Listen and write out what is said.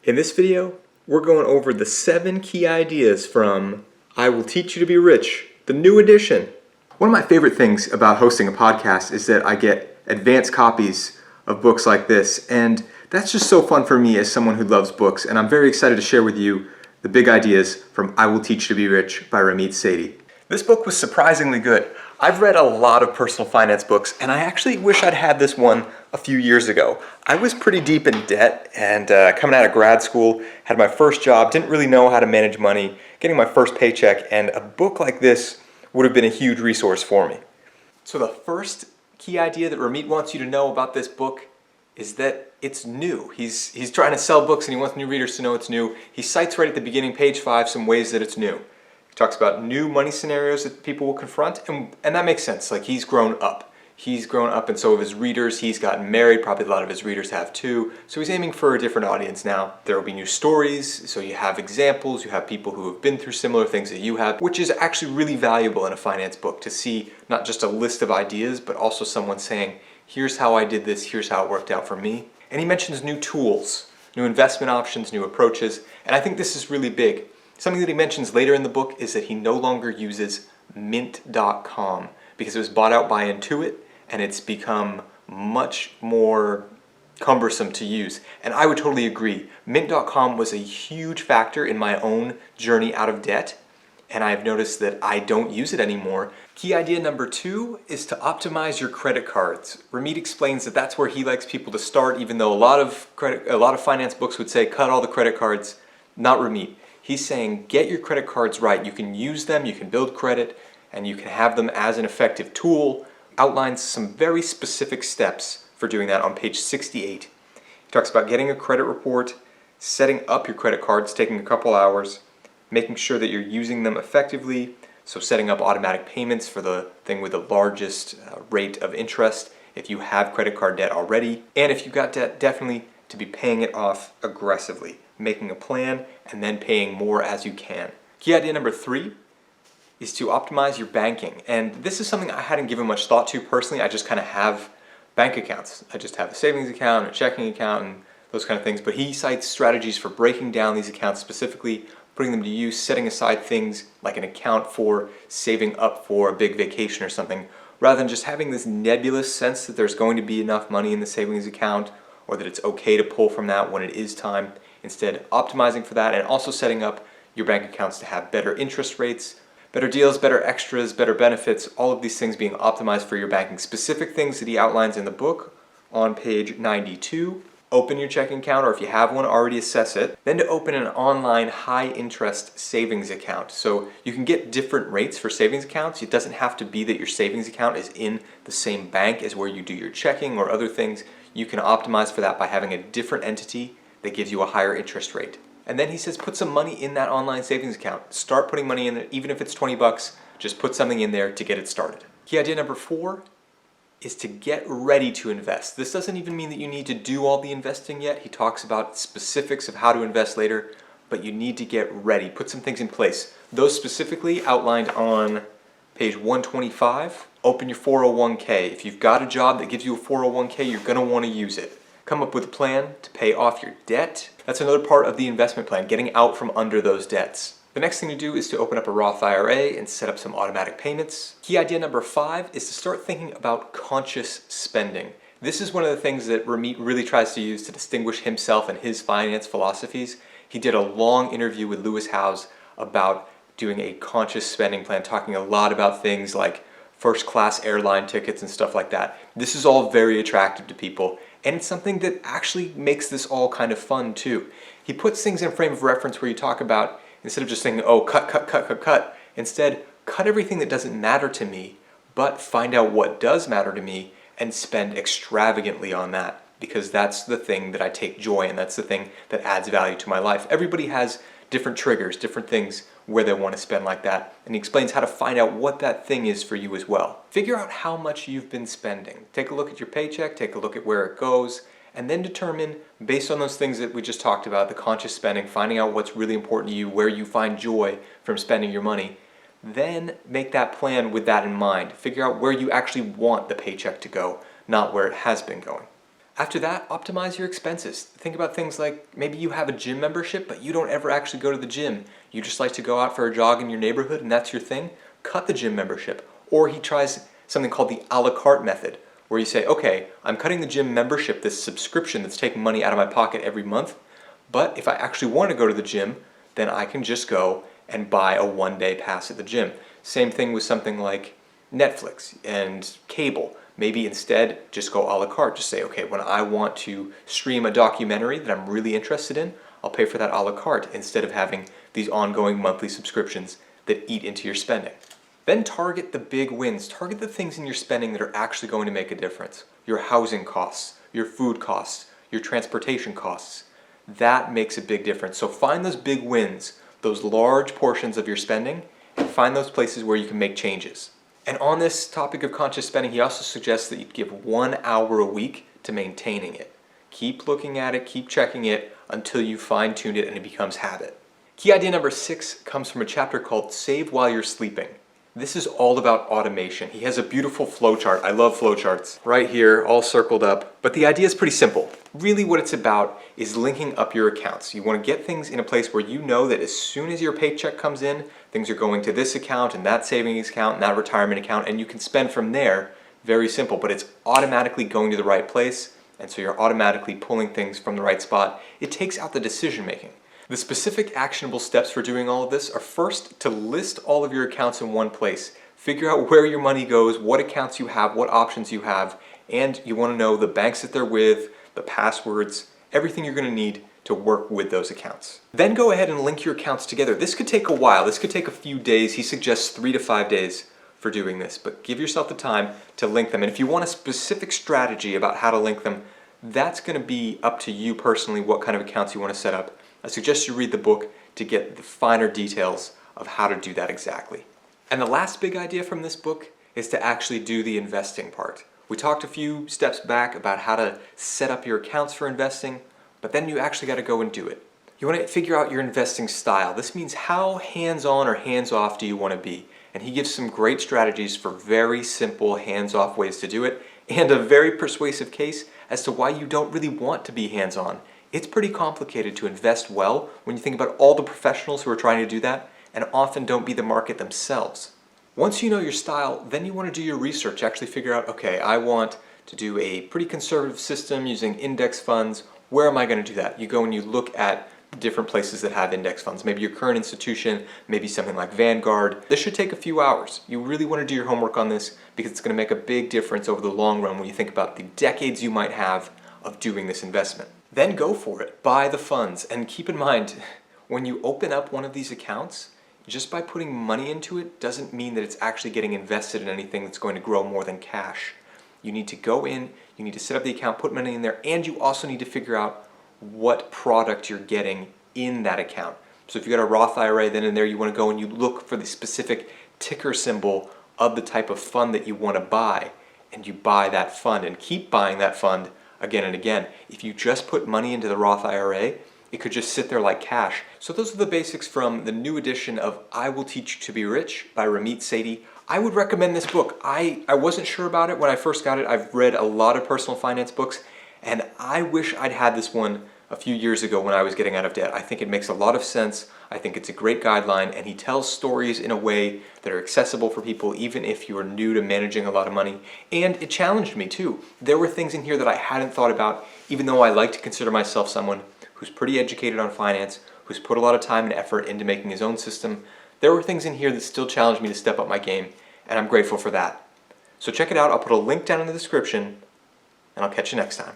In this video, we're going over the 7 key ideas from I Will Teach You to Be Rich, the new edition. One of my favorite things about hosting a podcast is that I get advanced copies of books like this, and that's just so fun for me as someone who loves books, and I'm very excited to share with you the big ideas from I Will Teach You to Be Rich by Ramit Sethi. This book was surprisingly good. I've read a lot of personal finance books, and I actually wish I'd had this one a few years ago. I was pretty deep in debt, and coming out of grad school, had my first job, didn't really know how to manage money, getting my first paycheck, and a book like this would have been a huge resource for me. So the first key idea that Ramit wants you to know about this book is that it's new. He's trying to sell books and he wants new readers to know it's new. He cites right at the beginning, page 5, some ways that it's new. He talks about new money scenarios that people will confront, and that makes sense. Like, he's grown up. He's grown up, and so have his readers. He's gotten married. Probably a lot of his readers have too. So he's aiming for a different audience now. There will be new stories, so you have examples. You have people who have been through similar things that you have, which is actually really valuable in a finance book to see not just a list of ideas, but also someone saying, here's how I did this, here's how it worked out for me. And he mentions new tools, new investment options, new approaches, and I think this is really big. Something that he mentions later in the book is that he no longer uses mint.com because it was bought out by Intuit and it's become much more cumbersome to use. And I would totally agree. Mint.com was a huge factor in my own journey out of debt, and I've noticed that I don't use it anymore. Key idea number 2 is to optimize your credit cards. Ramit explains that that's where he likes people to start, even though a lot of finance books would say cut all the credit cards. Not Ramit. He's saying get your credit cards right. You can use them, you can build credit, and you can have them as an effective tool. Outlines some very specific steps for doing that on page 68. He talks about getting a credit report, setting up your credit cards, taking a couple hours, making sure that you're using them effectively, so setting up automatic payments for the thing with the largest rate of interest if you have credit card debt already, and if you've got debt, definitely to be paying it off aggressively, making a plan and then paying more as you can. Key idea number 3 is to optimize your banking, and this is something I hadn't given much thought to personally. I just kind of have bank accounts. I just have a savings account, a checking account, and those kind of things, but he cites strategies for breaking down these accounts specifically, putting them to use, setting aside things like an account for saving up for a big vacation or something, rather than just having this nebulous sense that there's going to be enough money in the savings account or that it's okay to pull from that when it is time. Instead, optimizing for that and also setting up your bank accounts to have better interest rates, better deals, better extras, better benefits, all of these things being optimized for your banking. Specific things that he outlines in the book on page 92. Open your checking account, or if you have one, already assess it. Then to open an online high-interest savings account. So you can get different rates for savings accounts. It doesn't have to be that your savings account is in the same bank as where you do your checking or other things. You can optimize for that by having a different entity that gives you a higher interest rate. And then he says put some money in that online savings account. Start putting money in there, even if it's 20 bucks, just put something in there to get it started. Key idea number 4 is to get ready to invest. This doesn't even mean that you need to do all the investing yet. He talks about specifics of how to invest later, but you need to get ready. Put some things in place. Those specifically outlined on page 125. Open your 401k. If you've got a job that gives you a 401k, you're gonna wanna use it. Come up with a plan to pay off your debt. That's another part of the investment plan, getting out from under those debts. The next thing to do is to open up a Roth IRA and set up some automatic payments. Key idea number 5 is to start thinking about conscious spending. This is one of the things that Ramit really tries to use to distinguish himself and his finance philosophies. He did a long interview with Lewis Howes about doing a conscious spending plan, talking a lot about things like first-class airline tickets and stuff like that. This is all very attractive to people, and it's something that actually makes this all kind of fun too. He puts things in a frame of reference where you talk about, instead of just saying, oh, cut, instead, cut everything that doesn't matter to me, but find out what does matter to me and spend extravagantly on that, because that's the thing that I take joy in. That's the thing that adds value to my life. Everybody has different triggers, different things where they want to spend like that, and he explains how to find out what that thing is for you as well. Figure out how much you've been spending. Take a look at your paycheck, take a look at where it goes, and then determine, based on those things that we just talked about, the conscious spending, finding out what's really important to you, where you find joy from spending your money, then make that plan with that in mind. Figure out where you actually want the paycheck to go, not where it has been going. After that, optimize your expenses. Think about things like maybe you have a gym membership, but you don't ever actually go to the gym. You just like to go out for a jog in your neighborhood and that's your thing. Cut the gym membership. Or he tries something called the a la carte method, where you say, okay, I'm cutting the gym membership, this subscription that's taking money out of my pocket every month, but if I actually want to go to the gym, then I can just go and buy a one-day pass at the gym. Same thing with something like Netflix and cable. Maybe instead just go a la carte. Just say, okay, when I want to stream a documentary that I'm really interested in, I'll pay for that a la carte instead of having these ongoing monthly subscriptions that eat into your spending. Then target the big wins. Target the things in your spending that are actually going to make a difference. Your housing costs, your food costs, your transportation costs. That makes a big difference. So find those big wins, those large portions of your spending, and find those places where you can make changes. And on this topic of conscious spending, he also suggests that you give 1 hour a week to maintaining it. Keep looking at it, keep checking it until you fine-tune it and it becomes habit. Key idea number 6 comes from a chapter called Save While You're Sleeping. This is all about automation. He has a beautiful flowchart. I love flowcharts. Right here, all circled up. But the idea is pretty simple. Really what it's about is linking up your accounts. You want to get things in a place where you know that as soon as your paycheck comes in, things are going to this account and that savings account and that retirement account, and you can spend from there. Very simple, but it's automatically going to the right place, and so you're automatically pulling things from the right spot. It takes out the decision making. The specific actionable steps for doing all of this are first to list all of your accounts in one place. Figure out where your money goes, what accounts you have, what options you have, and you want to know the banks that they're with, the passwords, everything you're going to need to work with those accounts. Then go ahead and link your accounts together. This could take a while. This could take a few days. He suggests 3 to 5 days for doing this, but give yourself the time to link them. And if you want a specific strategy about how to link them, that's going to be up to you personally what kind of accounts you want to set up. I suggest you read the book to get the finer details of how to do that exactly. And the last big idea from this book is to actually do the investing part. We talked a few steps back about how to set up your accounts for investing, but then you actually got to go and do it. You want to figure out your investing style. This means how hands-on or hands-off do you want to be? And he gives some great strategies for very simple hands-off ways to do it, and a very persuasive case as to why you don't really want to be hands-on. It's pretty complicated to invest well when you think about all the professionals who are trying to do that and often don't be the market themselves. Once you know your style, then you want to do your research, actually figure out, okay, I want to do a pretty conservative system using index funds. Where am I going to do that? You go and you look at different places that have index funds. Maybe your current institution, maybe something like Vanguard. This should take a few hours. You really want to do your homework on this because it's going to make a big difference over the long run when you think about the decades you might have of doing this investment. Then go for it. Buy the funds. And keep in mind, when you open up one of these accounts, just by putting money into it doesn't mean that it's actually getting invested in anything that's going to grow more than cash. You need to go in, you need to set up the account, put money in there, and you also need to figure out what product you're getting in that account. So if you've got a Roth IRA, then in there you want to go and you look for the specific ticker symbol of the type of fund that you want to buy, and you buy that fund and keep buying that fund again and again. If you just put money into the Roth IRA, it could just sit there like cash. So those are the basics from the new edition of I Will Teach You to Be Rich by Ramit Sethi. I would recommend this book. I wasn't sure about it when I first got it. I've read a lot of personal finance books, and I wish I'd had this one a few years ago when I was getting out of debt. I think it makes a lot of sense. I think it's a great guideline, and he tells stories in a way that are accessible for people even if you are new to managing a lot of money. And it challenged me too. There were things in here that I hadn't thought about, even though I like to consider myself someone who's pretty educated on finance, who's put a lot of time and effort into making his own system. There were things in here that still challenged me to step up my game, and I'm grateful for that. So check it out. I'll put a link down in the description, and I'll catch you next time.